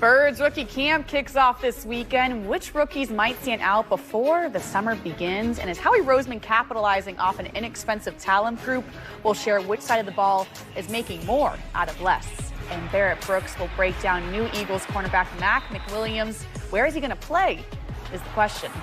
Birds rookie camp kicks off this weekend. Which rookies might stand out before the summer begins? And is Howie Roseman capitalizing off an inexpensive talent group? We'll share which side of the ball is making more out of less. And Barrett Brooks will break down new Eagles cornerback Mckenzie Williams. Where is he going to play is the question.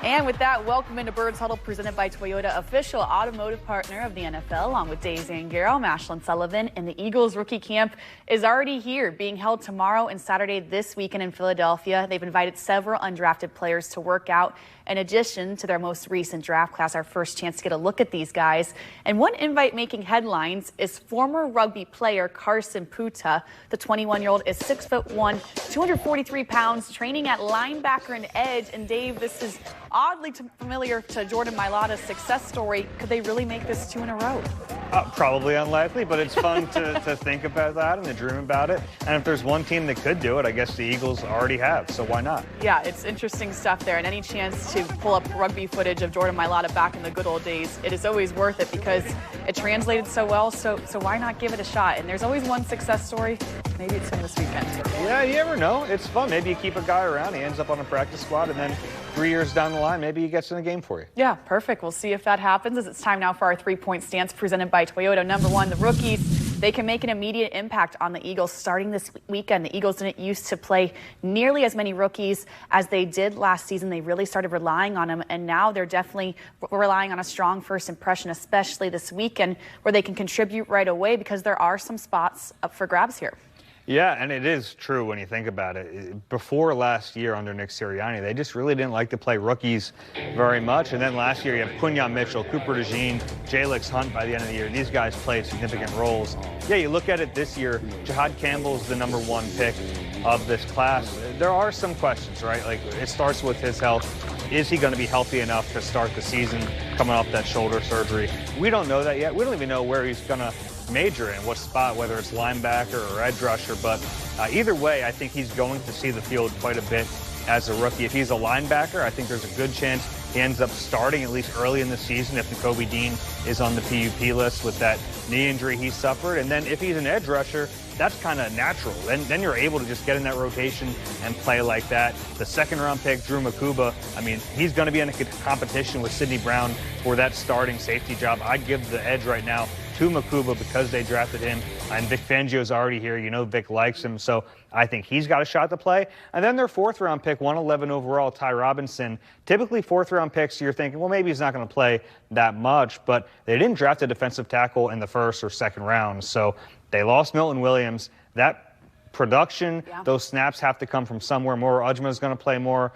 And with that, welcome into Birds Huddle, presented by Toyota, official automotive partner of the NFL, along with Dave Zangaro, Mashlin Sullivan. And the Eagles rookie camp is already here, being held tomorrow and Saturday this weekend in Philadelphia. They've invited several undrafted players to work out in addition to their most recent draft class. Our first chance to get a look at these guys. And one invite making headlines is former rugby player Carson Puta. The 21-year-old is 6'1", 243 pounds, training at linebacker and edge. And Dave, this is oddly familiar to Jordan Mailata's success story. Could they really make this 2 in a row? Probably unlikely, but it's fun to think about that and to dream about it. And if there's one team that could do it, I guess the Eagles already have, so why not? Yeah, it's interesting stuff there. And any chance to pull up rugby footage of Jordan Mailata back in the good old days, it is always worth it because it translated so well, so why not give it a shot? And there's always one success story. Maybe it's him this weekend. Yeah, you never know. It's fun. Maybe you keep a guy around, he ends up on a practice squad, and then 3 years down the line, maybe he gets in a game for you. Yeah, perfect. We'll see if that happens, as it's time now for our three-point stance presented by Toyota. Number one, the rookies, they can make an immediate impact on the Eagles starting this weekend. The Eagles didn't used to play nearly as many rookies as they did last season. They really started relying on them, and now they're definitely relying on a strong first impression, especially this weekend, where they can contribute right away because there are some spots up for grabs here. Yeah, and it is true when you think about it. Before last year under Nick Sirianni, they just really didn't like to play rookies very much. And then last year you have Quinyon Mitchell, Cooper DeJean, Jalix Hunt by the end of the year. These guys played significant roles. Yeah, you look at it this year, Jahad Campbell's the #1 pick of this class. There are some questions, right? Like, it starts with his health. Is he going to be healthy enough to start the season coming off that shoulder surgery? We don't know that yet. We don't even know where he's going to major in, what spot, whether it's linebacker or edge rusher. But either way, I think he's going to see the field quite a bit as a rookie. If he's a linebacker, I think there's a good chance he ends up starting at least early in the season if Nakobe Dean is on the PUP list with that knee injury he suffered. And then if he's an edge rusher, that's kind of natural. Then you're able to just get in that rotation and play like that. The second-round pick, Drew Makuba, I mean, he's going to be in a competition with Sidney Brown for that starting safety job. I'd give the edge right now to Makuba because they drafted him. And Vic Fangio's already here. You know Vic likes him, so I think he's got a shot to play. And then their fourth-round pick, 111 overall, Ty Robinson. Typically fourth-round picks, you're thinking, well, maybe he's not going to play that much, but they didn't draft a defensive tackle in the first or second round, so they lost Milton Williams. That production, those snaps have to come from somewhere. More Ujma is going to play more.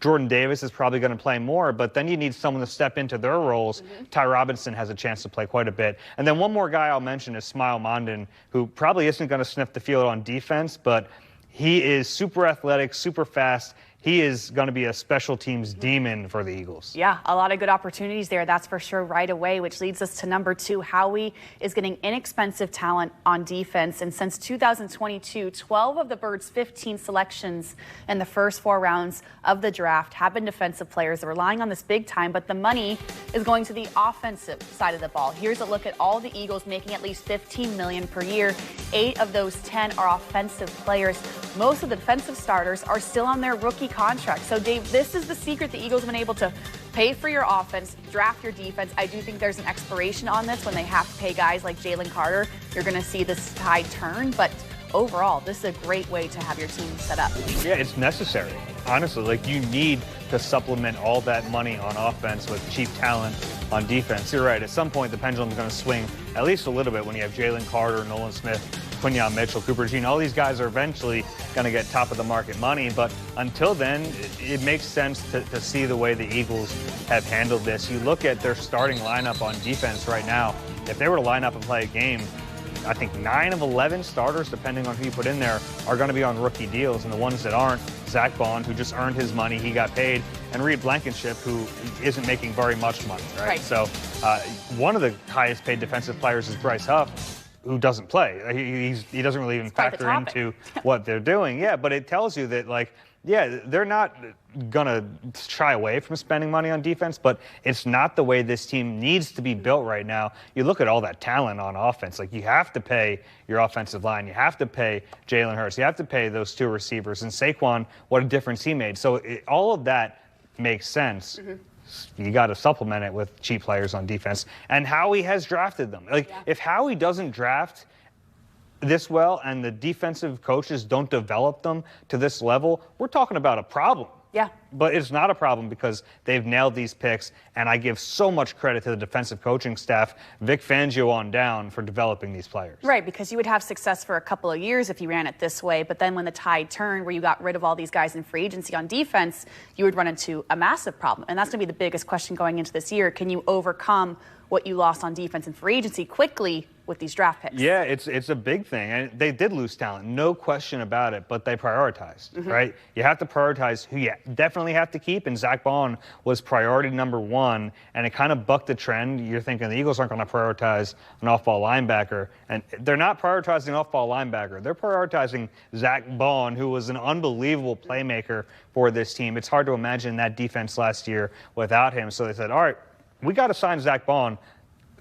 Jordan Davis is probably going to play more, but then you need someone to step into their roles. Ty Robinson has a chance to play quite a bit. And then one more guy I'll mention is Smile Mondon, who probably isn't going to sniff the field on defense, but he is super athletic, super fast. He is going to be a special teams demon for the Eagles. Yeah, a lot of good opportunities there, that's for sure, right away, which leads us to number two. Howie is getting inexpensive talent on defense. And since 2022, 12 of the Birds' 15 selections in the first 4 rounds of the draft have been defensive players. They're relying on this big time, but the money is going to the offensive side of the ball. Here's a look at all the Eagles making at least $15 million per year. 8 of those 10 are offensive players. Most of the defensive starters are still on their rookie contract. So, Dave, this is the secret. The Eagles have been able to pay for your offense, draft your defense. I do think there's an expiration on this when they have to pay guys like Jalen Carter. You're going to see this tide turn, but overall, this is a great way to have your team set up. Yeah, it's necessary. Honestly, like, you need to supplement all that money on offense with cheap talent on defense. You're right. At some point, the pendulum's going to swing at least a little bit when you have Jalen Carter, Nolan Smith, Quinyon Mitchell, Cooper DeJean. All these guys are eventually going to get top of the market money, but until then, it makes sense to see the way the Eagles have handled this. You look at their starting lineup on defense right now. If they were to line up and play a game, I think 9 of 11 starters, depending on who you put in there, are going to be on rookie deals. And the ones that aren't, Zach Bond, who just earned his money, he got paid, and Reed Blankenship, who isn't making very much money, right? So one of the highest paid defensive players is Bryce Huff, who doesn't play. He doesn't really even factor into what they're doing. Yeah, but it tells you that, like, Yeah, they're not going to shy away from spending money on defense, but it's not the way this team needs to be built right now. You look at all that talent on offense. Like, you have to pay your offensive line. You have to pay Jaylen Herz. You have to pay those 2 receivers. And Saquon, what a difference he made. So all of that makes sense. You got to supplement it with cheap players on defense. And Howie has drafted them. Like, if Howie doesn't draft this well and the defensive coaches don't develop them to this level, we're talking about a problem. Yeah. But it's not a problem because they've nailed these picks, and I give so much credit to the defensive coaching staff, Vic Fangio on down, for developing these players. Right, because you would have success for a couple of years if you ran it this way, but then when the tide turned where you got rid of all these guys in free agency on defense, you would run into a massive problem. And that's going to be the biggest question going into this year. Can you overcome what you lost on defense and free agency quickly with these draft picks? Yeah, it's a big thing. And they did lose talent, no question about it, but they prioritized, right? You have to prioritize who you definitely have to keep, and Zach Bond was priority number 1, and it kind of bucked the trend. You're thinking the Eagles aren't going to prioritize an off-ball linebacker, and they're not prioritizing an off-ball linebacker. They're prioritizing Zach Bond, who was an unbelievable playmaker for this team. It's hard to imagine that defense last year without him. So they said, all right, we got to sign Zach Bond.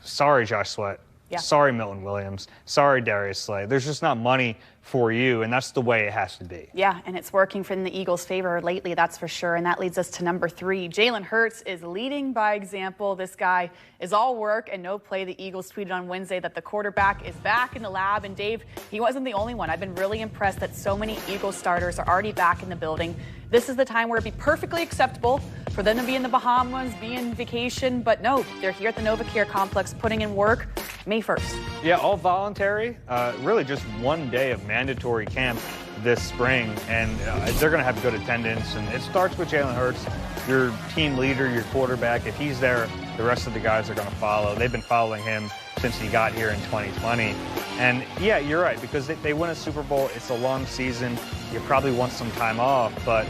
Sorry, Josh Sweat. Yeah. Sorry, Milton Williams. Sorry, Darius Slay. There's just not money for you, and that's the way it has to be. Yeah, and it's working for the Eagles' favor lately, that's for sure. And that leads us to number 3. Jaylen Herz is leading by example. This guy is all work and no play. The Eagles tweeted on Wednesday that the quarterback is back in the lab. And Dave, he wasn't the only one. I've been really impressed that so many Eagles starters are already back in the building. This is the time where it'd be perfectly acceptable for them to be in the Bahamas, be in vacation. But no, they're here at the NovaCare complex putting in work May 1st. Yeah, all voluntary. Really just one day of mandatory camp this spring, and they're going to have good attendance. And it starts with Jaylen Herz, your team leader, your quarterback. If he's there, the rest of the guys are going to follow. They've been following him since he got here in 2020. And yeah, you're right, because they win a Super Bowl. It's a long season. You probably want some time off, but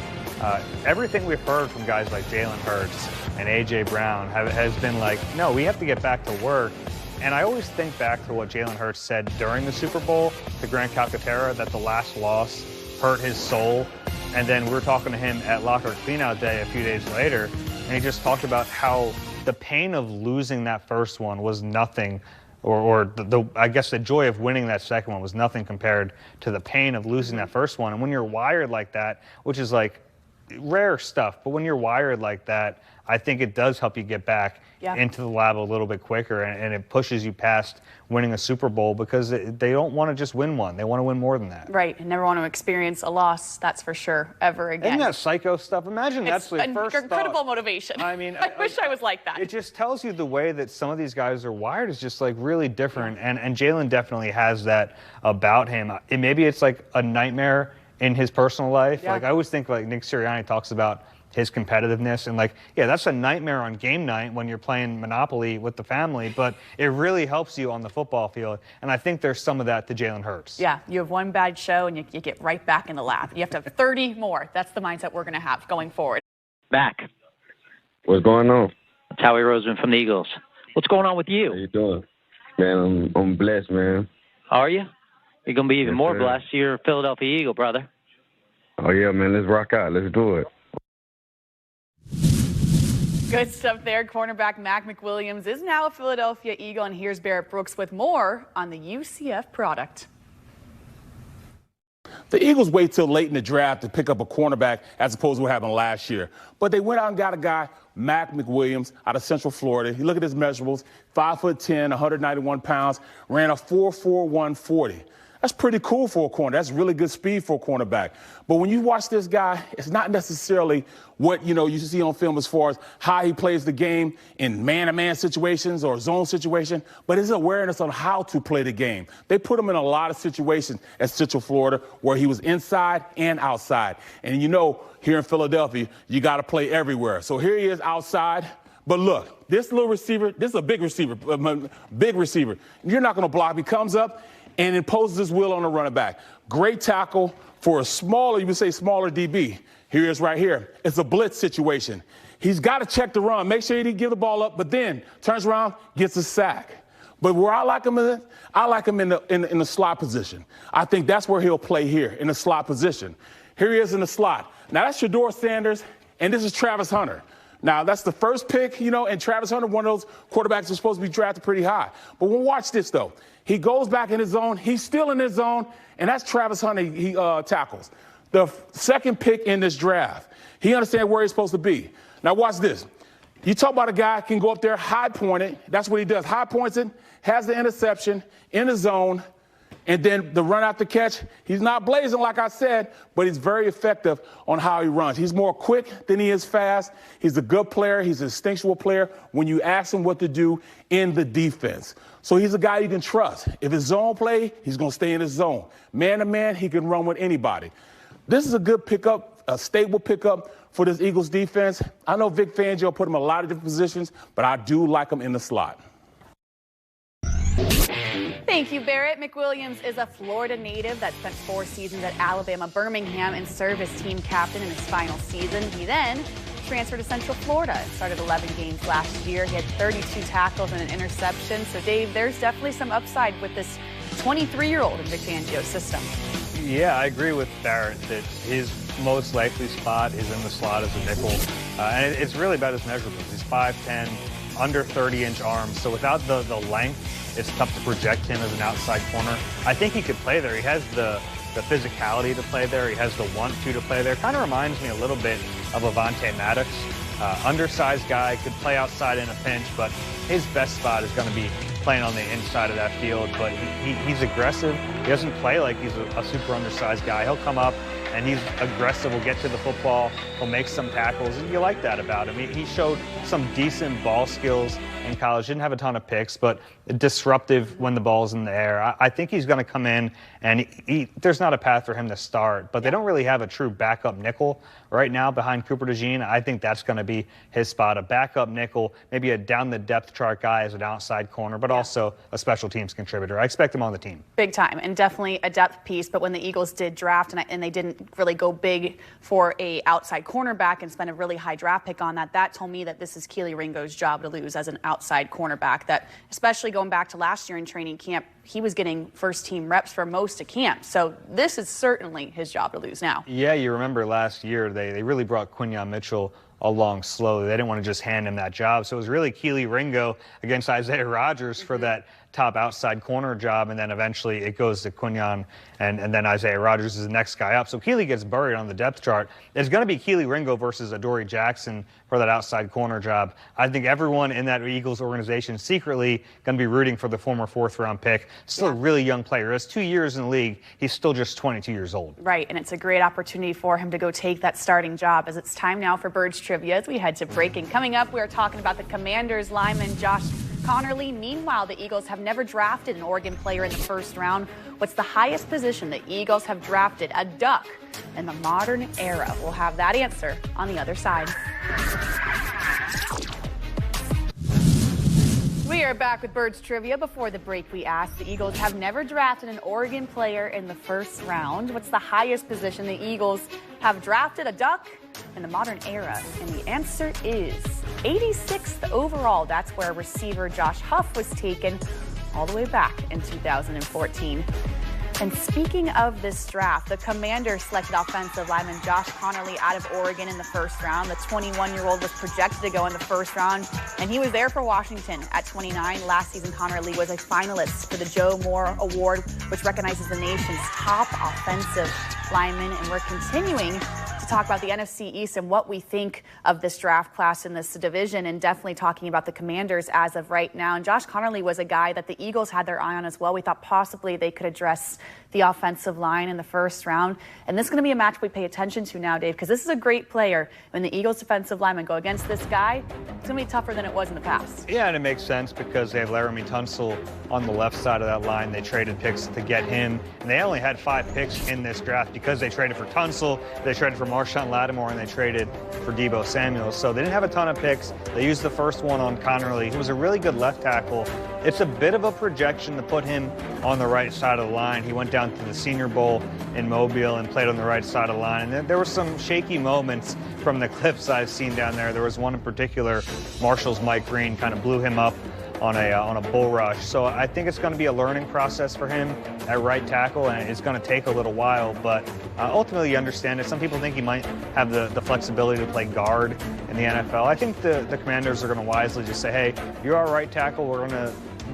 everything we've heard from guys like Jaylen Herz and A.J. Brown has been like, no, we have to get back to work. And I always think back to what Jaylen Herz said during the Super Bowl to Grant Calcaterra, that the last loss hurt his soul. And then we were talking to him at Locker Cleanout Day a few days later, and he just talked about how the pain of losing that first one was nothing, or I guess the joy of winning that second one was nothing compared to the pain of losing that first one. And when you're wired like that, which is like rare stuff, but when you're wired like that, I think it does help you get back into the lab a little bit quicker, and it pushes you past winning a Super Bowl, because they don't want to just win one. They want to win more than that. Right, and never want to experience a loss, that's for sure, ever again. Isn't that psycho stuff? Imagine that's the first incredible motivation. I mean, I wish I was like that. It just tells you the way that some of these guys are wired is just like really different, and Jaylen definitely has that about him. Maybe it's like a nightmare in his personal life. Like, I always think, like, Nick Sirianni talks about his competitiveness, and like, yeah, that's a nightmare on game night when you're playing Monopoly with the family, but it really helps you on the football field. And I think there's some of that to Jaylen Herz. Yeah, you have one bad show and you get right back in the lab. You have to have 30 more. That's the mindset we're going to have going forward. Back. What's going on? It's Howie Roseman from the Eagles. What's going on with you? How you doing? Man, I'm blessed, man. Are you? You're going to be even more blessed. You're a Philadelphia Eagle, brother. Oh, yeah, man. Let's rock out. Let's do it. Good stuff there. Cornerback McWilliams is now a Philadelphia Eagle, and here's Barrett Brooks with more on the UCF product. The Eagles wait till late in the draft to pick up a cornerback as opposed to what happened last year. But they went out and got a guy, McWilliams, out of Central Florida. You look at his measurables, 5'10", 191 pounds, ran a 4.41 40. That's pretty cool for a corner. That's really good speed for a cornerback. But when you watch this guy, it's not necessarily what, you see on film as far as how he plays the game in man-to-man situations or zone situation, but his awareness on how to play the game. They put him in a lot of situations at Central Florida where he was inside and outside. And here in Philadelphia, you got to play everywhere. So here he is outside. But look, this little receiver, this is a big receiver, big receiver. You're not going to block. He comes up and imposes his will on the running back. Great tackle for a smaller, you would say smaller DB. Here he is right here. It's a blitz situation. He's got to check the run, make sure he didn't give the ball up, but then turns around, gets a sack. But where I like him in the slot position. I think that's where he'll play here, in the slot position. Here he is in the slot. Now, that's Shedeur Sanders, and this is Travis Hunter. Now, that's the first pick, and Travis Hunter, one of those quarterbacks is supposed to be drafted pretty high. But we'll watch this, though. He goes back in his zone. He's still in his zone, and that's Travis Hunter he tackles. The second pick in this draft. He understands where he's supposed to be. Now, watch this. You talk about a guy can go up there, high point it. That's what he does. High points it, has the interception in the zone, and then the run after catch. He's not blazing, like I said, but he's very effective on how he runs. He's more quick than he is fast. He's a good player. He's an instinctual player when you ask him what to do in the defense. So he's a guy you can trust. If it's zone play, he's going to stay in his zone. Man to man, he can run with anybody. This is a good pickup, a stable pickup for this Eagles defense. I know Vic Fangio put him in a lot of different positions, but I do like him in the slot. Thank you, Barrett. McWilliams is a Florida native that spent 4 seasons at Alabama Birmingham and served as team captain in his final season. He then transferred to Central Florida and started 11 games last year. He had 32 tackles and an interception. So, Dave, there's definitely some upside with this 23-year-old in Vic Fangio's system. Yeah, I agree with Barrett that his most likely spot is in the slot as a nickel. And it's really about his measurables. He's 5'10", under 30-inch arms. So without the length, it's tough to project him as an outside corner. I think he could play there. He has the physicality to play there. He has the want to play there. Kind of reminds me a little bit of Avonte Maddox. Undersized guy, could play outside in a pinch, but his best spot is going to be playing on the inside of that field. But he's aggressive. He doesn't play like he's a super undersized guy. He'll come up and he's aggressive. Will get to the football. He'll make some tackles. And you like that about him. He showed some decent ball skills in college. Didn't have a ton of picks, but disruptive when the ball's in the air. I think he's going to come in, and there's not a path for him to start, but they don't really have a true backup nickel right now behind Cooper DeJean. I think that's going to be his spot, a backup nickel, maybe a down the depth chart guy as an outside corner, but also a special teams contributor. I expect him on the team. Big time, and definitely a depth piece, but when the Eagles did draft and they didn't really go big for a outside cornerback and spend a really high draft pick on that told me that this is Keely Ringo's job to lose as an outside cornerback, that especially going back to last year in training camp, he was getting first-team reps for most of camp. So this is certainly his job to lose now. Yeah, you remember last year they really brought Quinyon Mitchell along slowly. They didn't want to just hand him that job. So it was really Keely Ringo against Isaiah Rodgers for that top outside corner job, and then eventually it goes to Quinyon, and then Isaiah Rodgers is the next guy up. So Keely gets buried on the depth chart. It's going to be Keely Ringo versus Adoree Jackson for that outside corner job. I think everyone in that Eagles organization secretly going to be rooting for the former 4th-round pick. Still a really young player. He has 2 years in the league. He's still just 22 years old. Right, and it's a great opportunity for him to go take that starting job, as it's time now for Birds Trivia as we head to break. And coming up, we are talking about the Commanders lineman Josh Connerly. Meanwhile, the Eagles have never drafted an Oregon player in the first round. What's the highest position the Eagles have drafted a duck in the modern era? We'll have that answer on the other side. We are back with Birds Trivia. Before the break, we asked, the Eagles have never drafted an Oregon player in the first round. What's the highest position the Eagles have drafted a duck in the modern era? And the answer is 86th overall. That's where receiver Josh Huff was taken all the way back in 2014. And speaking of this draft, the Commanders selected offensive lineman Josh Connerly out of Oregon in the first round. The 21-year-old was projected to go in the first round, and he was there for Washington at 29. Last season, Connerly was a finalist for the Joe Moore Award, which recognizes the nation's top offensive linemen. And we're continuing to talk about the NFC East and what we think of this draft class in this division, and definitely talking about the Commanders as of right now. And Josh Connerly was a guy that the Eagles had their eye on as well. We thought possibly they could address the offensive line in the first round. And this is going to be a match we pay attention to now, Dave, because this is a great player. When the Eagles defensive linemen go against this guy, it's going to be tougher than it was in the past. Yeah, and it makes sense because they have Laramie Tunsil on the left side of that line. They traded picks to get him, and they only had 5 picks in this draft because they traded for Tunsil, they traded for Marshawn Lattimore, and they traded for Deebo Samuel. So they didn't have a ton of picks. They used the first one on Connerly. He was a really good left tackle. It's a bit of a projection to put him on the right side of the line. He went down to the Senior Bowl in Mobile and played on the right side of the line. And there were some shaky moments from the clips I've seen down there. There was one in particular, Marshall's Mike Green kind of blew him up on a bull rush. So I think it's going to be a learning process for him at right tackle, and it's going to take a little while. But ultimately, you understand it. Some people think he might have the flexibility to play guard in the NFL. I think the Commanders are going to wisely just say, hey, you're our right tackle.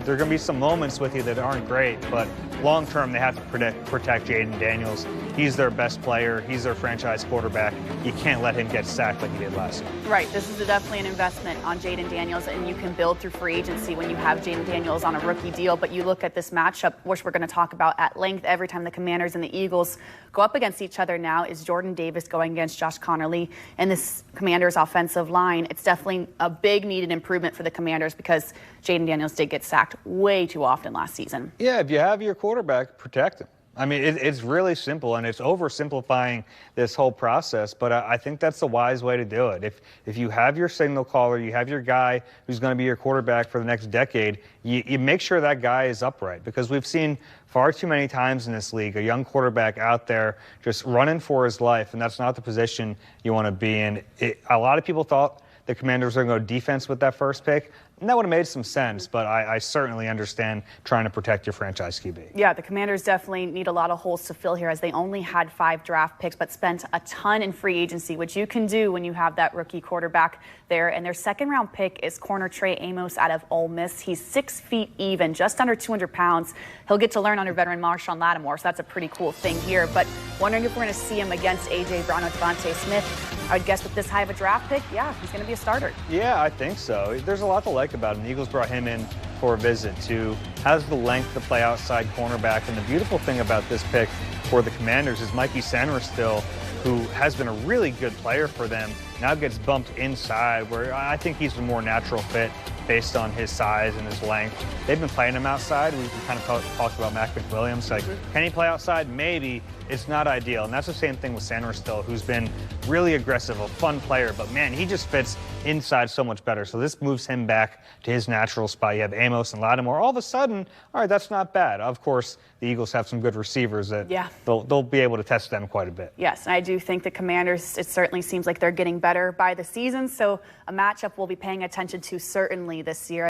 There are going to be some moments with you that aren't great, but long term they have to protect Jayden Daniels. He's their best player. He's their franchise quarterback. You can't let him get sacked like he did last year. Right. This is definitely an investment on Jayden Daniels, and you can build through free agency when you have Jayden Daniels on a rookie deal. But you look at this matchup, which we're going to talk about at length every time the Commanders and the Eagles go up against each other now, is Jordan Davis going against Josh Connerly. And this Commanders offensive line, it's definitely a big needed improvement for the Commanders because Jayden Daniels did get sacked way too often last season. Yeah, if you have your quarterback, protect him. I mean, it's really simple, and it's oversimplifying this whole process, but I think that's the wise way to do it. If you have your signal caller, you have your guy who's going to be your quarterback for the next decade, you make sure that guy is upright, because we've seen far too many times in this league a young quarterback out there just running for his life, and that's not the position you want to be in. A lot of people thought the Commanders were going to go defense with that first pick. And that would have made some sense, but I certainly understand trying to protect your franchise QB. Yeah, the Commanders definitely need a lot of holes to fill here, as they only had 5 draft picks but spent a ton in free agency, which you can do when you have that rookie quarterback there. And their second-round pick is corner Trey Amos out of Ole Miss. He's 6 feet even, just under 200 pounds. He'll get to learn under veteran Marshawn Lattimore, so that's a pretty cool thing here. But wondering if we're going to see him against A.J. Brown or Devontae Smith. I would guess with this high of a draft pick, yeah, he's going to be a starter. Yeah, I think so. There's a lot to like about him. The Eagles brought him in for a visit too. Has the length to play outside cornerback. And the beautiful thing about this pick for the Commanders is Mikey Sanderstill, who has been a really good player for them, now gets bumped inside, where I think he's a more natural fit based on his size and his length. They've been playing him outside. We kind of talked about Mckenzie Williams. Like, can he play outside? Maybe. It's not ideal. And that's the same thing with Sanderstill, who's been really aggressive, a fun player. But, man, he just fits inside so much better. So this moves him back to his natural spot. You have Amos and Lattimore. All of a sudden, all right, that's not bad. Of course, the Eagles have some good receivers that they'll be able to test them quite a bit. Yes, and I do think the Commanders, it certainly seems like they're getting better by the season. So a matchup we'll be paying attention to certainly this year.